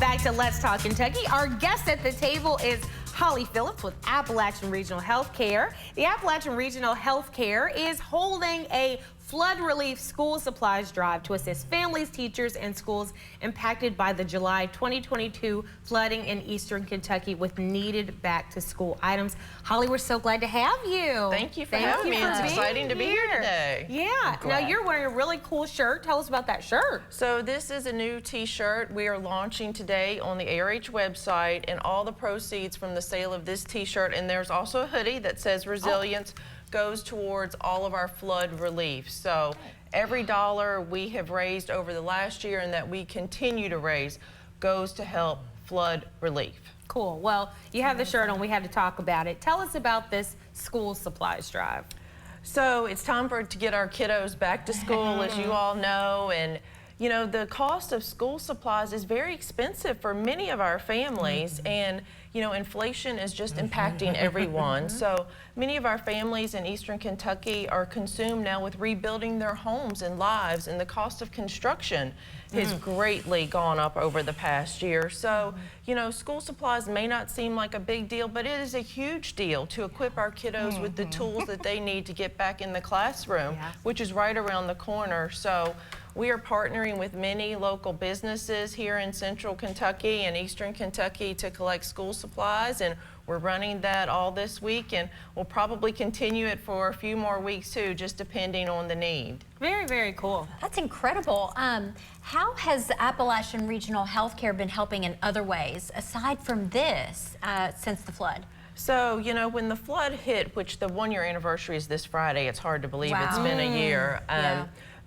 back to Let's Talk Kentucky. Our guest at the table is Hollie Phillips with Appalachian Regional Healthcare. The Appalachian Regional Healthcare is holding a flood relief school supplies drive to assist families, teachers, and schools impacted by the July 2022 flooding in eastern Kentucky with needed back-to-school items. Hollie, we're so glad to have you. Thank you for having me. It's exciting to be here today. Yeah. Now, you're wearing a really cool shirt. Tell us about that shirt. So this is a new t-shirt we are launching today on the ARH website, and all the proceeds from the sale of this t-shirt, and there's also a hoodie that says Resilience, goes towards all of our flood relief. So every dollar we have raised over the last year and that we continue to raise goes to help flood relief. Cool. Well, you have the shirt on. We had to talk about it. Tell us about this school supplies drive. So it's time to get our kiddos back to school, as you all know, and you know, the cost of school supplies is very expensive for many of our families, and you know, inflation is just impacting everyone. So many of our families in eastern Kentucky are consumed now with rebuilding their homes and lives, and the cost of construction has greatly gone up over the past year. So, you know, school supplies may not seem like a big deal, but it is a huge deal to equip our kiddos with the tools that they need to get back in the classroom, which is right around the corner. So we are partnering with many local businesses here in central Kentucky and eastern Kentucky to collect school supplies, and we're running that all this week, and we'll probably continue it for a few more weeks too, just depending on the need. Very, very cool. That's incredible. How has Appalachian Regional Healthcare been helping in other ways, aside from this, since the flood? So, you know, when the flood hit, which the one-year anniversary is this Friday, it's hard to believe it's been a year.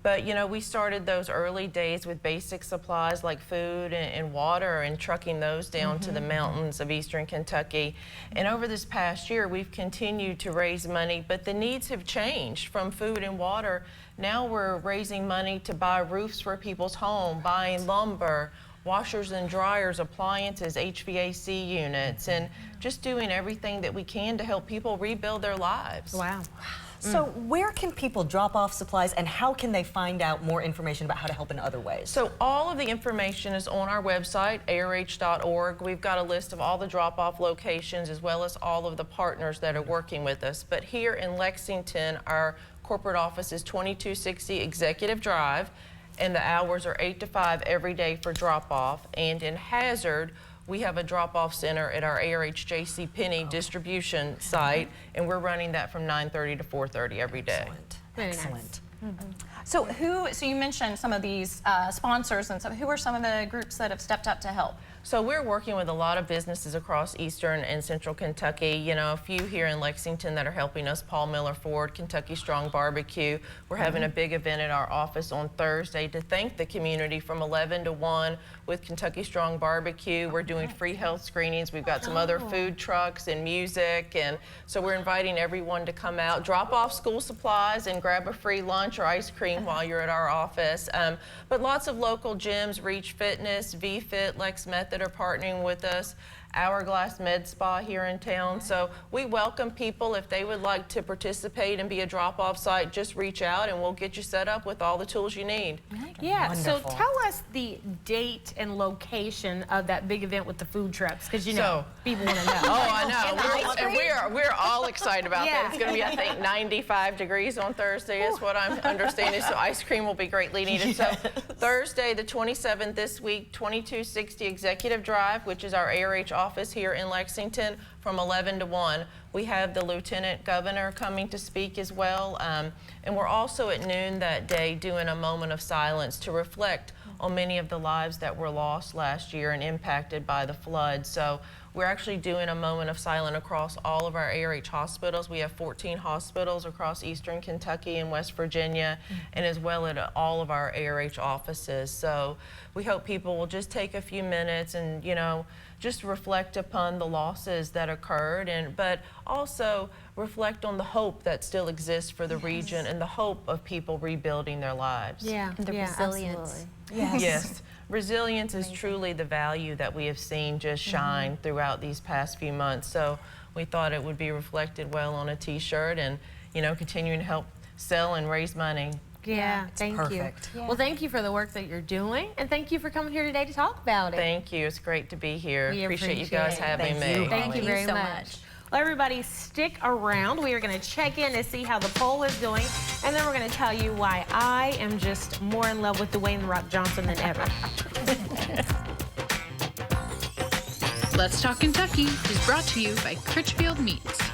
But, you know, we started those early days with basic supplies like food and water, and trucking those down to the mountains of eastern Kentucky. And over this past year, we've continued to raise money, but the needs have changed from food and water. Now we're raising money to buy roofs for people's home, buying lumber, washers and dryers, appliances, HVAC units, and just doing everything that we can to help people rebuild their lives. Wow. So where can people drop off supplies, and how can they find out more information about how to help in other ways? So all of the information is on our website, arh.org. We've got a list of all the drop-off locations as well as all of the partners that are working with us. But here in Lexington, our corporate office is 2260 Executive Drive, and the hours are 8 to 5 every day for drop-off. And in Hazard, we have a drop-off center at our ARH JCPenney distribution site, and we're running that from 9:30 to 4:30 every day. Excellent. So you mentioned some of these sponsors and stuff. Who are some of the groups that have stepped up to help? So we're working with a lot of businesses across eastern and central Kentucky. You know, a few here in Lexington that are helping us: Paul Miller Ford, Kentucky Strong Barbecue. We're having a big event at our office on Thursday to thank the community from 11 to 1 with Kentucky Strong Barbecue. We're doing free health screenings. We've got some other food trucks and music, and so we're inviting everyone to come out, drop off school supplies, and grab a free lunch or ice cream while you're at our office. But lots of local gyms, Reach Fitness, VFit, Lex Method are partnering with us, Hourglass Med Spa here in town. So we welcome people. If they would like to participate and be a drop-off site, just reach out and we'll get you set up with all the tools you need. Yeah, Wonderful. so tell us the date and location of that big event with the food trucks, because you know, people want to know. Oh, I know. We're all excited about that. It's going to be, I think, 95 degrees on Thursday is what I'm understanding, so ice cream will be greatly needed. So Thursday, the 27th this week, 2260 Executive Drive, which is our ARH office here in Lexington, from 11 to 1. We have the Lieutenant Governor coming to speak as well, and we're also at noon that day doing a moment of silence to reflect on many of the lives that were lost last year and impacted by the flood. So we're actually doing a moment of silence across all of our ARH hospitals. We have 14 hospitals across eastern Kentucky and West Virginia, and as well at all of our ARH offices. So we hope people will just take a few minutes and, you know, just reflect upon the losses that occurred, but also reflect on the hope that still exists for the region and the hope of people rebuilding their lives. Yeah, And the resilience. Yes. Resilience is truly the value that we have seen just shine throughout these past few months. So we thought it would be reflected well on a t-shirt, and, you know, continuing to help sell and raise money. Yeah, thank perfect. you. Well, thank you for the work that you're doing, and thank you for coming here today to talk about it. Thank you. It's great to be here. We Appreciate you guys having me. Thank you very much. Well, everybody, stick around. We are going to check in to see how the poll is doing, and then we're going to tell you why I am just more in love with Dwayne "The Rock" Johnson than ever. Let's Talk Kentucky is brought to you by Critchfield Meats.